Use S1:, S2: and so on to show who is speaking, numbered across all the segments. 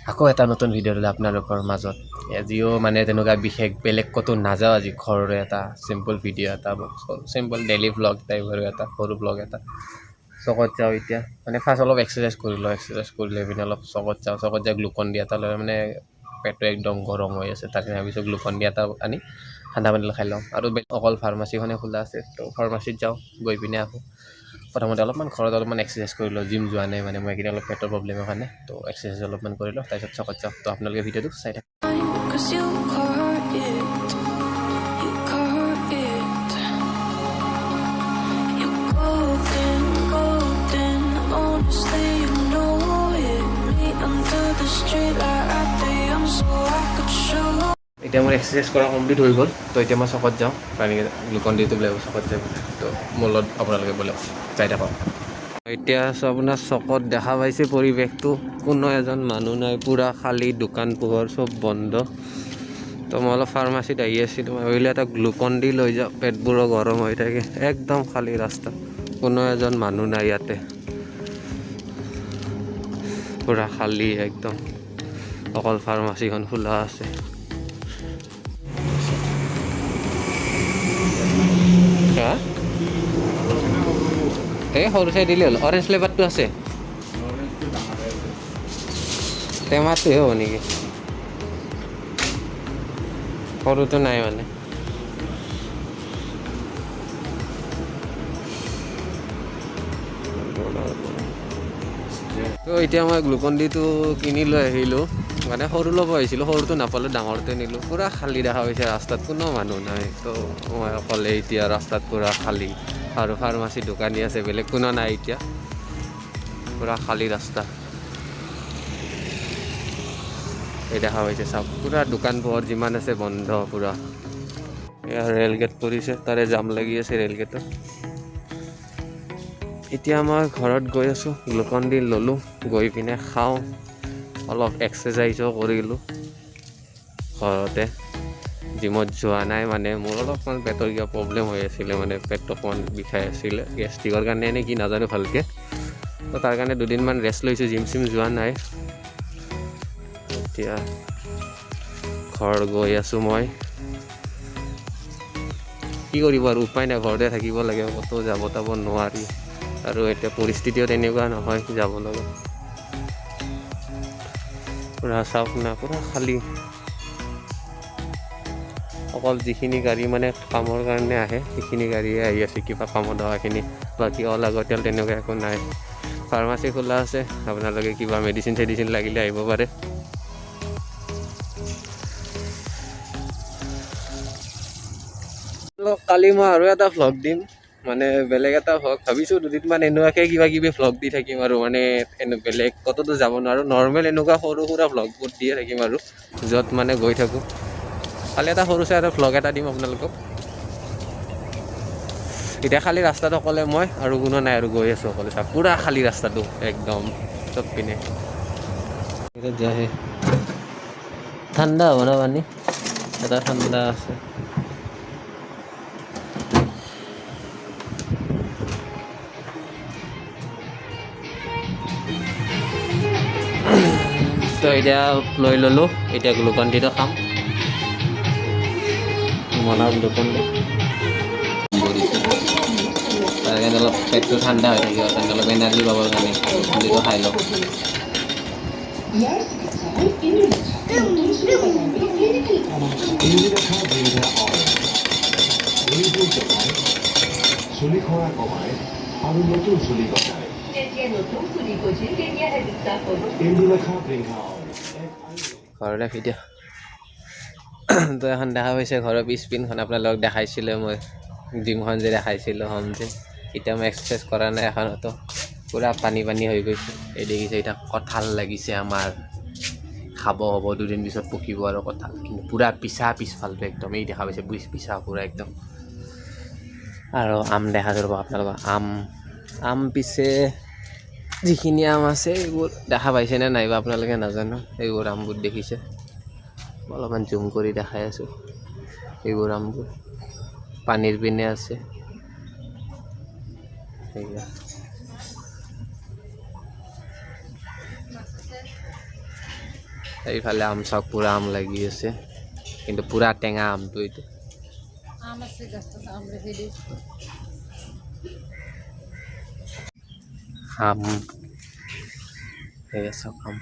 S1: আকৌ এটা নতুন ভিডিঅ' দিলে আপোনালোকৰ মাজত আজিও মানে তেনেকুৱা বিশেষ বেলেগ ক'তো নাযাওঁ আজি ঘৰৰে এটা চিম্পল ভিডিঅ' এটা চিম্পল ডেইলি ভ্লগ টাইপৰ এটা সৰু ভ্লগ এটা চকত যাওঁ এতিয়া মানে ফাৰ্ষ্ট অলপ এক্সাৰচাইজ কৰি লওঁ এক্সাৰচাইজ কৰি লৈ পিনে অলপ চকত যাওঁ গ্লুকন ডি এটা লৈ মানে পেটটো একদম গৰম হৈ আছে তাকে ভাবিছোঁ গ্লুকন ডি এটা আনি ঠাণ্ডা পানী খাই লওঁ আৰু অকল ফাৰ্মাচীখনে খোলা আছে তো ফাৰ্মাচীত যাওঁ গৈ পিনে আকৌ প্ৰথমতে অলপমান ঘৰত অলপমান এক্সাৰচাইজ কৰি লওঁ জিম যোৱা নাই মানে মই এইখিনি অলপ পেটৰ প্ৰব্লেমৰ কাৰণে তো এক্সাৰচাইজ অলপমান কৰি লওঁ তাৰপিছত চকত যাওঁ তো আপোনালোকে ভিডিঅ'টো চাই থাকক এতিয়া মোৰ এক্সাৰচাইজ কৰা কমপ্লিট হৈ গ'ল তো এতিয়া মই চকত যাওঁ পানী গ্লুকন ডিটো বোলে চকত যাওঁ তো মোৰ লগত আপোনালোকে বোলে চাই থাকক এতিয়া আছোঁ আপোনাৰ চকত দেখা পাইছে পৰিৱেশটো কোনো এজন মানুহ নাই পূৰা খালী দোকান পোহৰ চব বন্ধ তো মই অলপ ফাৰ্মাচীত আহি আছিলোঁ মই ভাবিলোঁ এটা গ্লুকন ডি লৈ যাওঁ পেটবোৰো গৰম হৈ থাকে একদম খালী ৰাস্তা কোনো এজন মানুহ নাই ইয়াতে পূৰা খালী একদম অকল ফাৰ্মাচীখন খোলা আছে এই সৰু চাই দিলে হ'ল অৰেঞ্জ ফ্লেভাৰটো আছে টেমাটোহে হ'ব নেকি সৰুটো নাই মানে তো এতিয়া মই গ্লুকন ডিটো কিনি লৈ আহিলোঁ মানে সৰু ল'ব আহিছিলোঁ সৰুটো নাপালোঁ ডাঙৰটো নিলোঁ পূৰা খালী দেখা পাইছে ৰাস্তাত কোনো মানুহ নাই তো মই অকলে এতিয়া ৰাস্তাত পূৰা খালী আৰু ফাৰ্মাচী দোকানী আছে বেলেগ কোনো নাই এতিয়া পূৰা খালী ৰাস্তা এই দেখা পাইছে চাওক পূৰা দোকান পোহৰ যিমান আছে বন্ধ পূৰা এয়া ৰেল গেট পৰিছে তাৰে জাম লাগি আছে ৰেল গেটত এতিয়া মই ঘৰত গৈ আছোঁ গ্লুকন ডি ল'লোঁ গৈ পিনে খাওঁ অলপ এক্সাৰচাইজো কৰিলোঁ ঘৰতে জিমত যোৱা নাই মানে মোৰ অলপমান পেটৰ কিবা প্ৰব্লেম হৈ আছিলে মানে পেটটো অকণমান বিষাই আছিলে গেষ্ট্ৰিকৰ কাৰণে নে কি নাজানো ভালকৈ তো তাৰ কাৰণে দুদিনমান ৰেষ্ট লৈছোঁ জিম চিম যোৱা নাই এতিয়া ঘৰ গৈ আছোঁ মই কি কৰিব আৰু উপায় নাই ঘৰতে থাকিব লাগে ক'তো যাব নোৱাৰি আৰু এতিয়া পৰিস্থিতিও তেনেকুৱা নহয় যাব লগা পূৰা চাওক না পূৰা খালী অকল যিখিনি গাড়ী মানে কামৰ কাৰণে আহে সেইখিনি গাড়ীয়ে আহি আছে কিবা কামত অহাখিনি বাকী অলাগতিয়াল তেনেকুৱা একো নাই ফাৰ্মাচী খোলা আছে আপোনালোকে কিবা মেডিচিন চেডিচিন লাগিলে আহিব পাৰে কালি মই আৰু এটা ভ্লগ দিম মানে বেলেগ এটা ভ্লগ ভাবিছোঁ দুদিনমান এনেকুৱাকৈ কিবা কিবি ভ্লগ দি থাকিম আৰু মানে বেলেগ ক'তোতো যাব নোৱাৰোঁ নৰ্মেল এনেকুৱা সৰু সুৰা ভ্লগবোৰ দিয়ে থাকিম আৰু য'ত মানে গৈ থাকোঁ কালি এটা সৰু চাই এটা ভ্লগ এটা দিম আপোনালোকক এতিয়া খালী ৰাস্তাটো অকলে মই আৰু কোনো নাই আৰু গৈ আছোঁ অকলে চাওক পূৰা খালী ৰাস্তাটো একদম চব পিনে ঠাণ্ডা হ'ব না পানী এটা ঠাণ্ডা আছে তো এতিয়া লৈ ল'লোঁ এতিয়া গ্লুকন ডিটো খাম মনৰ গ্লুকন ডি তাৰ কাৰণে অলপ পেটটো ঠাণ্ডা হৈ থাকিব কাৰণে অলপ এনাৰ্জি পাবৰ কাৰণে গ্লুকন ডিটো খাই লওঁ ঘৰলৈ ভিডিঅ' তো এখন দেখা পাইছে ঘৰৰ পিছপিনখন আপোনালোকক দেখাইছিলে মই জিমখন যে দেখাইছিলোঁ হোম জিম এতিয়া মই এক্সাৰচাইজ কৰা নাই এখনতো পূৰা পানী হৈ গৈছে এই দেখিছে এতিয়া কঁঠাল লাগিছে আমাৰ খাব হ'ব দুদিন পিছত পকিব আৰু কঁঠাল কিন্তু পূৰা পিছফালটো একদম এই দেখা পাইছে পিছা পূৰা একদম আৰু আম দেখা যাব আপোনালোকৰ আম পিছে যিখিনি আম আছে এইবোৰ দেখা পাইছেনে নাইবা আপোনালোকে নাজানো এইবোৰ আমবোৰ দেখিছে অলপমান জুম কৰি দেখাই আছোঁ এইবোৰ আমবোৰ পানীৰ পিনে আছে সেয়া এইফালে আম চাওক পুৰা আম লাগি আছে কিন্তু পুৰা টেঙা আমটো এইটো আম এই চাওক আম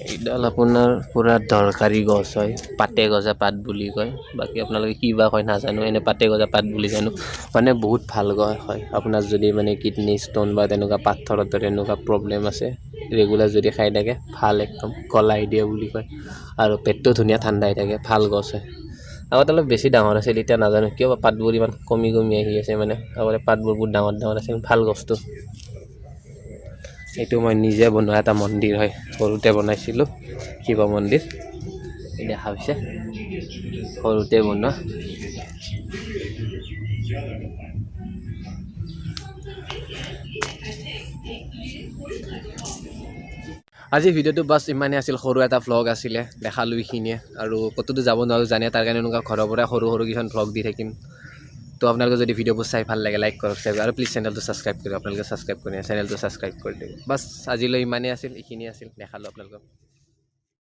S1: এইডাল আপোনাৰ পুৰা দৰকাৰী গছ হয় পাতে গজা পাত বুলি কয় বাকী আপোনালোকে কি বা কয় নাজানো এনে পাতে গজা পাত বুলি জানো মানে বহুত ভাল গছ হয় আপোনাৰ যদি মানে কিডনী ষ্টোন বা তেনেকুৱা পাথৰৰ দৰে এনেকুৱা প্ৰব্লেম আছে ৰেগুলাৰ যদি খাই থাকে ভাল একদম গলাই দিয়ে বুলি কয় আৰু পেটটো ধুনীয়া ঠাণ্ডা হৈ থাকে ভাল গছ হয় আগতে অলপ বেছি ডাঙৰ আছিল এতিয়া নাজানো কিয় বা পাতবোৰ ইমান কমি কমি আহি আছে মানে আগতে পাতবোৰ বহুত ডাঙৰ ডাঙৰ আছিল ভাল গছটো এইটো মই নিজে বনোৱা এটা মন্দিৰ হয় সৰুতে বনাইছিলোঁ শিৱ মন্দিৰ এই দেখা হৈছে সৰুতে বনোৱা আজি ভিডিঅ'টো বাছ ইমানেই আছিল সৰু এটা ভ্লগ আছিলে দেখালোঁ এইখিনিয়ে আৰু ক'তোতো যাব নোৱাৰোঁ জানে তাৰ কাৰণে এনেকুৱা ঘৰৰ পৰা সৰু সৰু কিছুমান ভ্লগ দি থাকিম তো আপোনালোকে যদি ভিডিঅ'বোৰ চাই ভাল লাগে লাইক কৰক শ্বেয়াৰ আৰু প্লিজ চেনেলটো ছাবস্ক্ৰাইব কৰক আপোনালোকে ছাবস্ক্ৰাইব কৰি চেনেলটো ছাবস্ক্ৰাইব কৰি দিব বাছ আজিলৈ ইমানেই আছিল এইখিনি আছিল দেখালোঁ আপোনালোকক